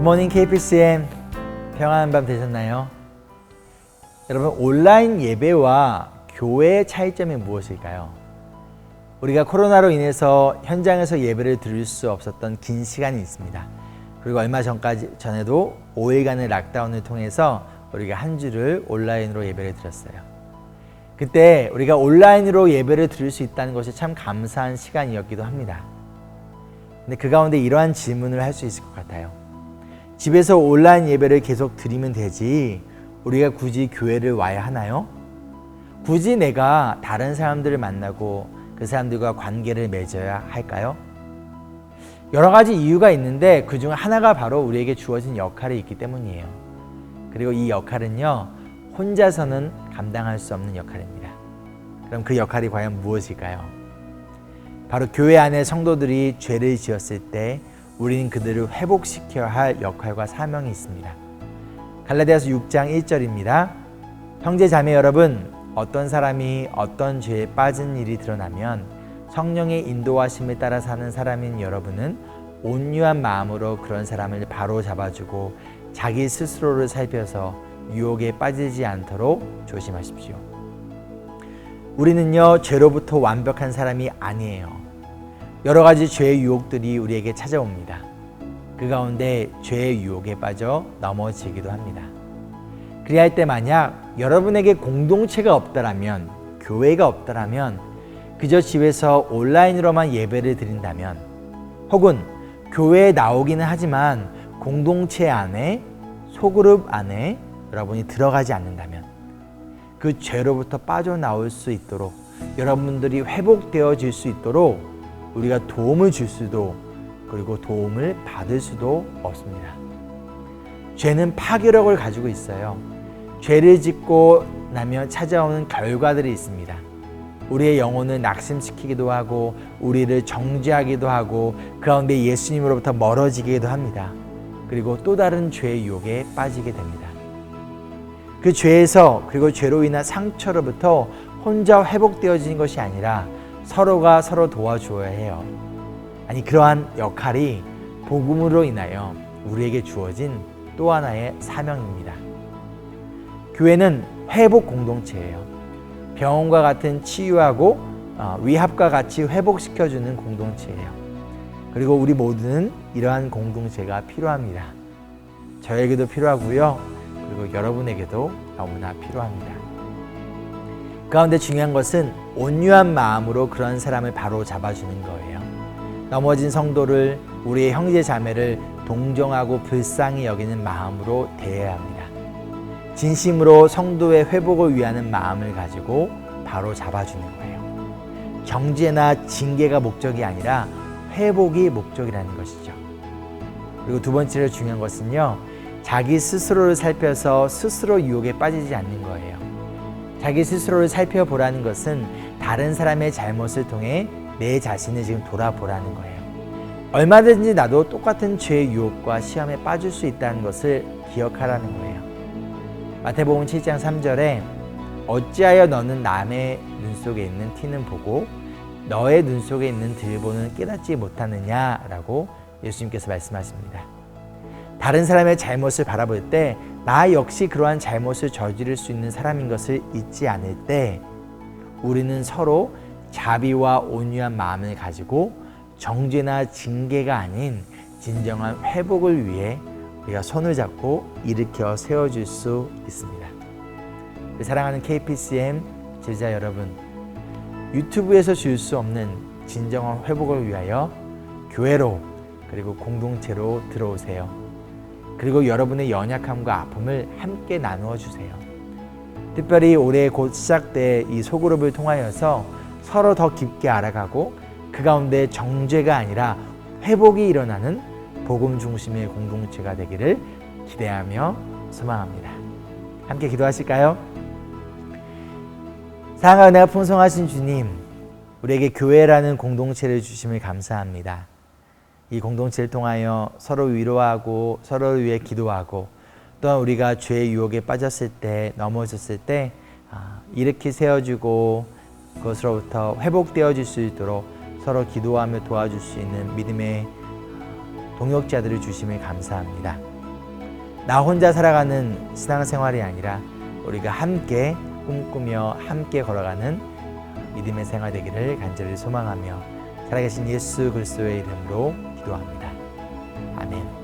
굿모닝 KPCM, 평안한 밤 되셨나요? 여러분, 온라인 예배와 교회의 차이점이 무엇일까요? 우리가 코로나로 인해서 현장에서 예배를 드릴 수 없었던 긴 시간이 있습니다. 그리고 얼마 전에도 5일간의 락다운을 통해서 우리가 한 주를 온라인으로 예배를 드렸어요. 그때 우리가 온라인으로 예배를 드릴 수 있다는 것이 참 감사한 시간이었기도 합니다. 근데 그 가운데 이러한 질문을 할 수 있을 것 같아요. 집에서 온라인 예배를 계속 드리면 되지 우리가 굳이 교회를 와야 하나요? 굳이 내가 다른 사람들을 만나고 그 사람들과 관계를 맺어야 할까요? 여러 가지 이유가 있는데 그 중 하나가 바로 우리에게 주어진 역할이 있기 때문이에요. 그리고 이 역할은요, 혼자서는 감당할 수 없는 역할입니다. 그럼 그 역할이 과연 무엇일까요? 바로 교회 안에 성도들이 죄를 지었을 때 우리는 그들을 회복시켜야 할 역할과 사명이 있습니다. 갈라디아서 6장 1절입니다. 형제 자매 여러분, 어떤 사람이 어떤 죄에 빠진 일이 드러나면 성령의 인도하심을 따라 사는 사람인 여러분은 온유한 마음으로 그런 사람을 바로 잡아주고 자기 스스로를 살펴서 유혹에 빠지지 않도록 조심하십시오. 우리는요, 죄로부터 완벽한 사람이 아니에요. 여러 가지 죄의 유혹들이 우리에게 찾아옵니다. 그 가운데 죄의 유혹에 빠져 넘어지기도 합니다. 그리할 때 만약 여러분에게 공동체가 없다라면, 교회가 없다라면, 그저 집에서 온라인으로만 예배를 드린다면, 혹은 교회에 나오기는 하지만 공동체 안에, 소그룹 안에 여러분이 들어가지 않는다면, 그 죄로부터 빠져나올 수 있도록, 여러분들이 회복되어질 수 있도록 우리가 도움을 줄 수도, 그리고 도움을 받을 수도 없습니다. 죄는 파괴력을 가지고 있어요. 죄를 짓고 나면 찾아오는 결과들이 있습니다. 우리의 영혼을 낙심시키기도 하고 우리를 정죄하기도 하고 그 가운데 예수님으로부터 멀어지기도 합니다. 그리고 또 다른 죄의 유혹에 빠지게 됩니다. 그 죄에서, 그리고 죄로 인한 상처로부터 혼자 회복되어지는 것이 아니라 서로가 서로 도와주어야 해요. 아니, 그러한 역할이 복음으로 인하여 우리에게 주어진 또 하나의 사명입니다. 교회는 회복 공동체예요. 병원과 같은 치유하고 위합과 같이 회복시켜주는 공동체예요. 그리고 우리 모두는 이러한 공동체가 필요합니다. 저에게도 필요하고요. 그리고 여러분에게도 너무나 필요합니다. 그 가운데 중요한 것은 온유한 마음으로 그런 사람을 바로 잡아주는 거예요. 넘어진 성도를, 우리의 형제 자매를 동정하고 불쌍히 여기는 마음으로 대해야 합니다. 진심으로 성도의 회복을 위하는 마음을 가지고 바로 잡아주는 거예요. 정죄나 징계가 목적이 아니라 회복이 목적이라는 것이죠. 그리고 두 번째로 중요한 것은요, 자기 스스로를 살펴서 스스로 유혹에 빠지지 않는 거예요. 자기 스스로를 살펴보라는 것은 다른 사람의 잘못을 통해 내 자신을 지금 돌아보라는 거예요. 얼마든지 나도 똑같은 죄의 유혹과 시험에 빠질 수 있다는 것을 기억하라는 거예요. 마태복음 7장 3절에 어찌하여 너는 남의 눈 속에 있는 티는 보고 너의 눈 속에 있는 들보는 깨닫지 못하느냐라고 예수님께서 말씀하십니다. 다른 사람의 잘못을 바라볼 때 나 역시 그러한 잘못을 저지를 수 있는 사람인 것을 잊지 않을 때 우리는 서로 자비와 온유한 마음을 가지고 정죄나 징계가 아닌 진정한 회복을 위해 우리가 손을 잡고 일으켜 세워줄 수 있습니다. 사랑하는 KPCM 제자 여러분, 유튜브에서 줄 수 없는 진정한 회복을 위하여 교회로, 그리고 공동체로 들어오세요. 그리고 여러분의 연약함과 아픔을 함께 나누어 주세요. 특별히 올해 곧 시작될 이 소그룹을 통하여서 서로 더 깊게 알아가고 그 가운데 정죄가 아니라 회복이 일어나는 복음 중심의 공동체가 되기를 기대하며 소망합니다. 함께 기도하실까요? 사랑과 은혜가 풍성하신 주님, 우리에게 교회라는 공동체를 주심을 감사합니다. 이 공동체를 통하여 서로 위로하고 서로를 위해 기도하고 또한 우리가 죄의 유혹에 빠졌을 때, 넘어졌을 때 일으키 세워주고 그것으로부터 회복되어질 수 있도록 서로 기도하며 도와줄 수 있는 믿음의 동역자들을 주심을 감사합니다. 나 혼자 살아가는 신앙생활이 아니라 우리가 함께 꿈꾸며 함께 걸어가는 믿음의 생활 되기를 간절히 소망하며 살아계신 예수 그리스도의 이름으로 기도합니다. 아멘.